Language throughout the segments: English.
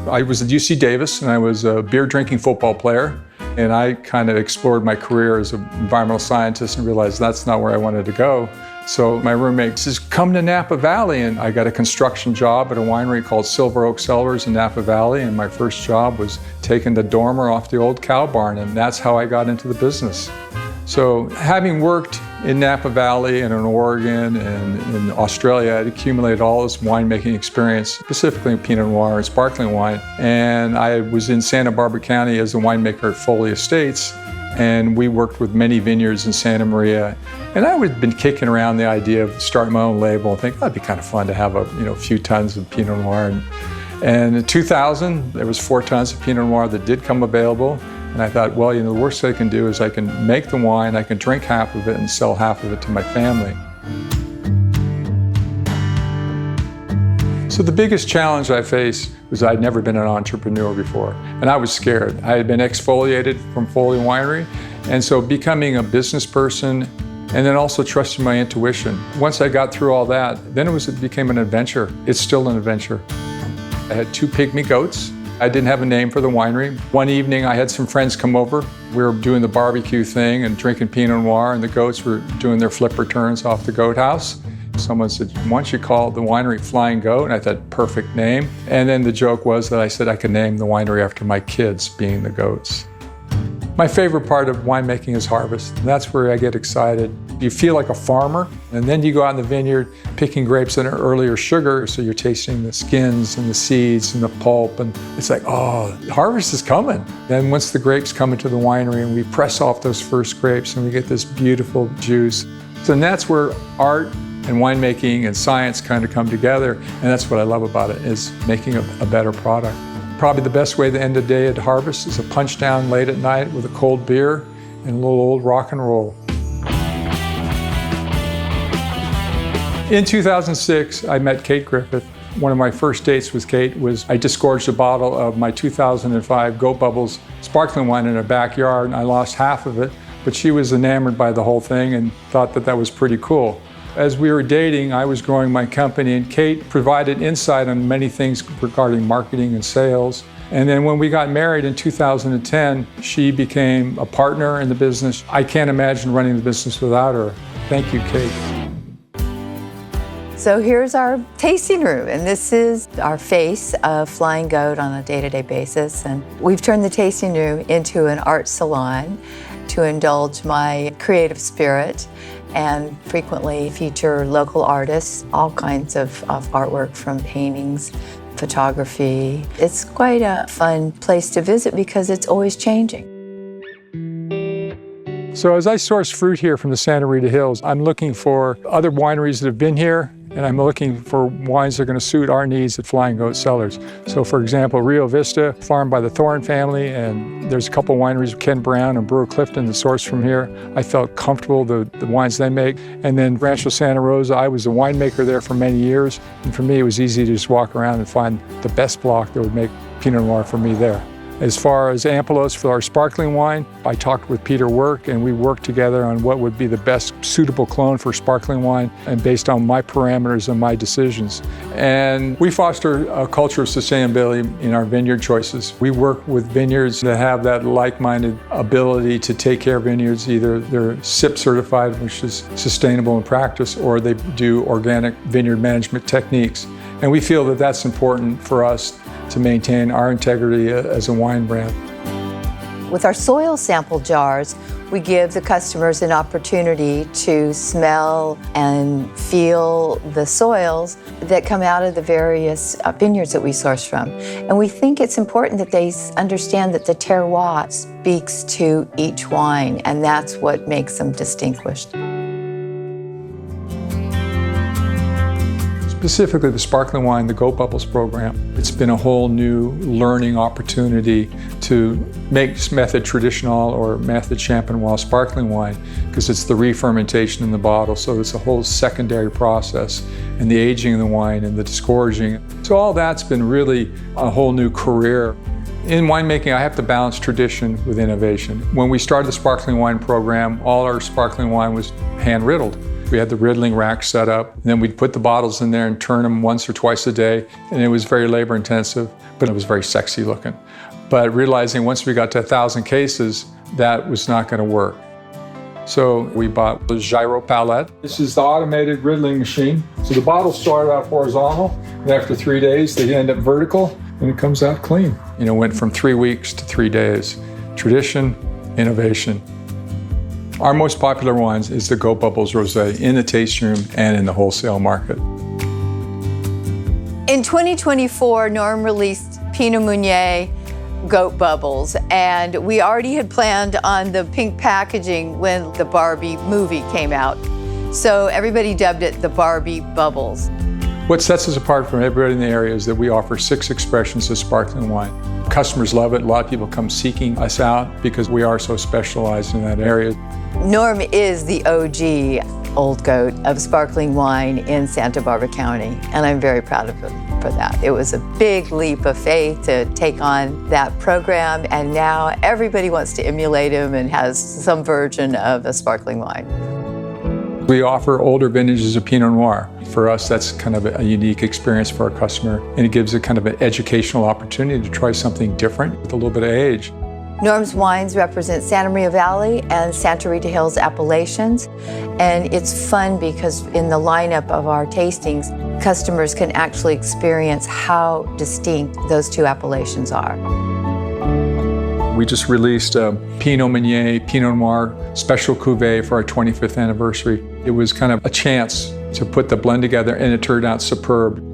I was at UC Davis and I was a beer drinking football player. And I kind of explored my career as an environmental scientist and realized that's not where I wanted to go. So my roommate says, come to Napa Valley. And I got a construction job at a winery called Goat Cellars in Napa Valley. And my first job was taking the dormer off the old cow barn. And that's how I got into the business. So having worked in Napa Valley and in Oregon and in Australia, I'd accumulated all this winemaking experience, specifically Pinot Noir and sparkling wine. And I was in Santa Barbara County as a winemaker at Foley Estates. And we worked with many vineyards in Santa Maria. And I had been kicking around the idea of starting my own label and think that'd be kind of fun to have a few tons of Pinot Noir. And in 2000, there was 4 tons of Pinot Noir that did come available. And I thought, well, the worst I can do is I can make the wine, I can drink half of it and sell half of it to my family. So the biggest challenge I faced was I'd never been an entrepreneur before, and I was scared. I had been exfoliated from Foley Winery, and so becoming a business person and then also trusting my intuition. Once I got through all that, then it became an adventure. It's still an adventure. I had 2 pygmy goats. I didn't have a name for the winery. One evening I had some friends come over. We were doing the barbecue thing and drinking Pinot Noir, and the goats were doing their flipper turns off the goat house. Someone said, why don't you call the winery Flying Goat? And I thought, perfect name. And then the joke was that I said I could name the winery after my kids being the goats. My favorite part of winemaking is harvest. That's where I get excited. You feel like a farmer, and then you go out in the vineyard picking grapes that are earlier sugar, so you're tasting the skins and the seeds and the pulp, and it's like, oh, harvest is coming. Then once the grapes come into the winery and we press off those first grapes and we get this beautiful juice. So that's where art and winemaking and science kind of come together, and that's what I love about it, is making a better product. Probably the best way to end the day at harvest is a punch down late at night with a cold beer and a little old rock and roll. In 2006, I met Kate Griffith. One of my first dates with Kate was I disgorged a bottle of my 2005 Goat Bubbles sparkling wine in her backyard, and I lost half of it, but she was enamored by the whole thing and thought that was pretty cool. As we were dating, I was growing my company, and Kate provided insight on many things regarding marketing and sales. And then when we got married in 2010, she became a partner in the business. I can't imagine running the business without her. Thank you, Kate. So here's our tasting room, and this is our face of Flying Goat on a day-to-day basis. And we've turned the tasting room into an art salon to indulge my creative spirit and frequently feature local artists, all kinds of artwork from paintings, photography. It's quite a fun place to visit because it's always changing. So as I source fruit here from the Santa Rita Hills, I'm looking for other wineries that have been here, and I'm looking for wines that are going to suit our needs at Flying Goat Cellars. So for example, Rio Vista, farmed by the Thorne family, and there's a couple wineries, Ken Brown and Brewer Clifton, that source from here. I felt comfortable, the wines they make. And then Rancho Santa Rosa, I was a winemaker there for many years, and for me it was easy to just walk around and find the best block that would make Pinot Noir for me there. As far as ampulos for our sparkling wine, I talked with Peter Work, and we worked together on what would be the best suitable clone for sparkling wine, and based on my parameters and my decisions. And we foster a culture of sustainability in our vineyard choices. We work with vineyards that have that like-minded ability to take care of vineyards. Either they're SIP certified, which is sustainable in practice, or they do organic vineyard management techniques. And we feel that that's important for us to maintain our integrity as a wine brand. With our soil sample jars, we give the customers an opportunity to smell and feel the soils that come out of the various vineyards that we source from. And we think it's important that they understand that the terroir speaks to each wine, and that's what makes them distinguished. Specifically the sparkling wine, the Goat Bubbles program. It's been a whole new learning opportunity to make method traditional or method champenois sparkling wine, because it's the re-fermentation in the bottle, so it's a whole secondary process, and the aging of the wine and the disgorging. So all that's been really a whole new career. In winemaking, I have to balance tradition with innovation. When we started the sparkling wine program, all our sparkling wine was hand riddled. We had the riddling rack set up, and then we'd put the bottles in there and turn them once or twice a day, and it was very labor intensive, but it was very sexy looking. But realizing once we got to 1,000 cases, that was not going to work. So we bought the gyro palette. This is the automated riddling machine. So the bottles start out horizontal, and after 3 days, they end up vertical, and it comes out clean. You know, went from 3 weeks to 3 days. Tradition, innovation. Our most popular wines is the Goat Bubbles Rosé in the tasting room and in the wholesale market. In 2024, Norm released Pinot Meunier Goat Bubbles, and we already had planned on the pink packaging when the Barbie movie came out. So everybody dubbed it the Barbie Bubbles. What sets us apart from everybody in the area is that we offer 6 expressions of sparkling wine. Customers love it. A lot of people come seeking us out because we are so specialized in that area. Norm is the OG Old Goat of sparkling wine in Santa Barbara County, and I'm very proud of him for that. It was a big leap of faith to take on that program, and now everybody wants to emulate him and has some version of a sparkling wine. We offer older vintages of Pinot Noir. For us, that's kind of a unique experience for our customer, and it gives a kind of an educational opportunity to try something different with a little bit of age. Norm's wines represent Santa Maria Valley and Santa Rita Hills appellations, and it's fun because in the lineup of our tastings, customers can actually experience how distinct those two appellations are. We just released a Pinot Meunier, Pinot Noir special cuvee for our 25th anniversary. It was kind of a chance to put the blend together, and it turned out superb.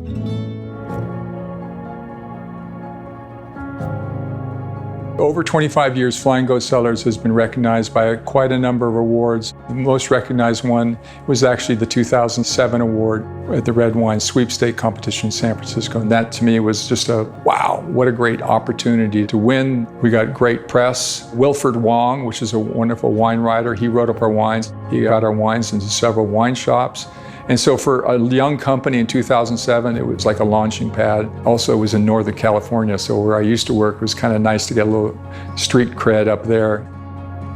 Over 25 years, Flying Goat Cellars has been recognized by quite a number of awards. The most recognized one was actually the 2007 award at the Red Wine Sweepstake Competition in San Francisco. And that to me was just a wow, what a great opportunity to win. We got great press. Wilfred Wong, which is a wonderful wine writer, he wrote up our wines. He got our wines into several wine shops. And so for a young company in 2007, it was like a launching pad. Also, it was in Northern California, so where I used to work, it was kind of nice to get a little street cred up there.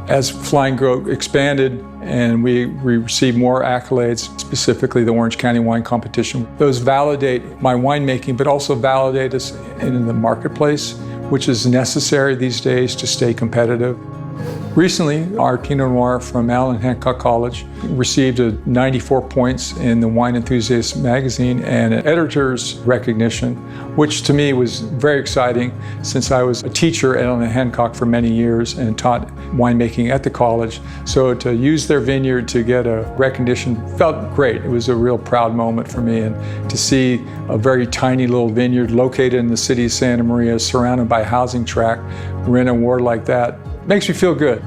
As Flying Goat expanded and we received more accolades, specifically the Orange County Wine Competition, those validate my winemaking, but also validate us in the marketplace, which is necessary these days to stay competitive. Recently, our Pinot Noir from Allen Hancock College received 94 points in the Wine Enthusiast magazine and an editor's recognition, which to me was very exciting since I was a teacher at Allen Hancock for many years and taught winemaking at the college. So to use their vineyard to get a recognition felt great. It was a real proud moment for me, and to see a very tiny little vineyard located in the city of Santa Maria, surrounded by a housing tract, win an award like that makes me feel good.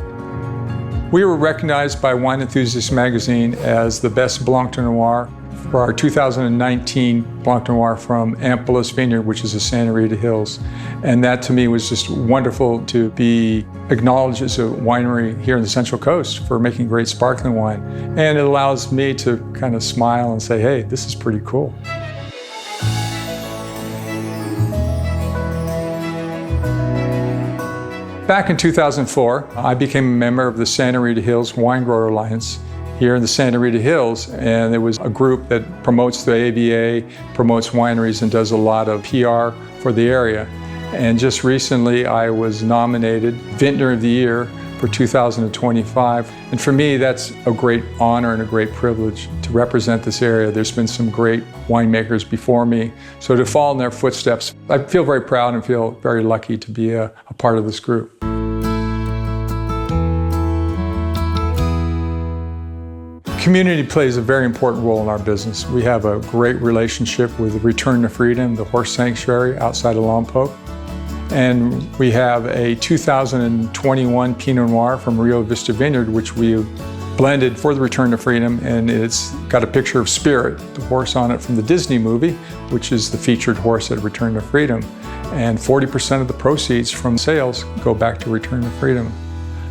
We were recognized by Wine Enthusiast magazine as the best Blanc de Noir for our 2019 Blanc de Noir from Ampolis Vineyard, which is in Santa Rita Hills. And that to me was just wonderful to be acknowledged as a winery here in the Central Coast for making great sparkling wine. And it allows me to kind of smile and say, hey, this is pretty cool. Back in 2004, I became a member of the Santa Rita Hills Wine Alliance here in the Santa Rita Hills, and it was a group that promotes the AVA, promotes wineries, and does a lot of PR for the area. And just recently, I was nominated Vintner of the Year for 2025. And for me, that's a great honor and a great privilege to represent this area. There's been some great winemakers before me. So to follow in their footsteps, I feel very proud and feel very lucky to be a part of this group. Community plays a very important role in our business. We have a great relationship with Return to Freedom, the horse sanctuary outside of Lompoc. And we have a 2021 Pinot Noir from Rio Vista Vineyard, which we blended for the Return to Freedom, and it's got a picture of Spirit, the horse on it from the Disney movie, which is the featured horse at Return to Freedom. And 40% of the proceeds from sales go back to Return to Freedom.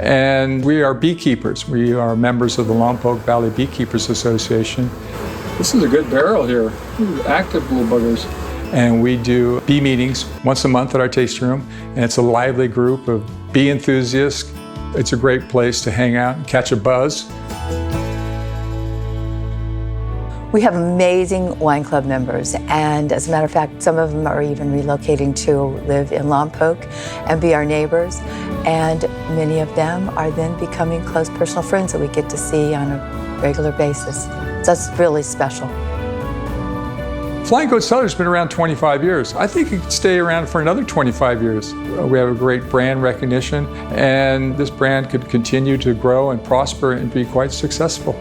And we are beekeepers. We are members of the Lompoc Valley Beekeepers Association. This is a good barrel here. Ooh, active little buggers. And we do bee meetings once a month at our tasting room, and it's a lively group of bee enthusiasts. It's a great place to hang out and catch a buzz. We have amazing wine club members, and as a matter of fact, some of them are even relocating to live in Lompoc and be our neighbors, and many of them are then becoming close personal friends that we get to see on a regular basis. So it's really special. Flying Goat Cellars has been around 25 years. I think it could stay around for another 25 years. We have a great brand recognition, and this brand could continue to grow and prosper and be quite successful.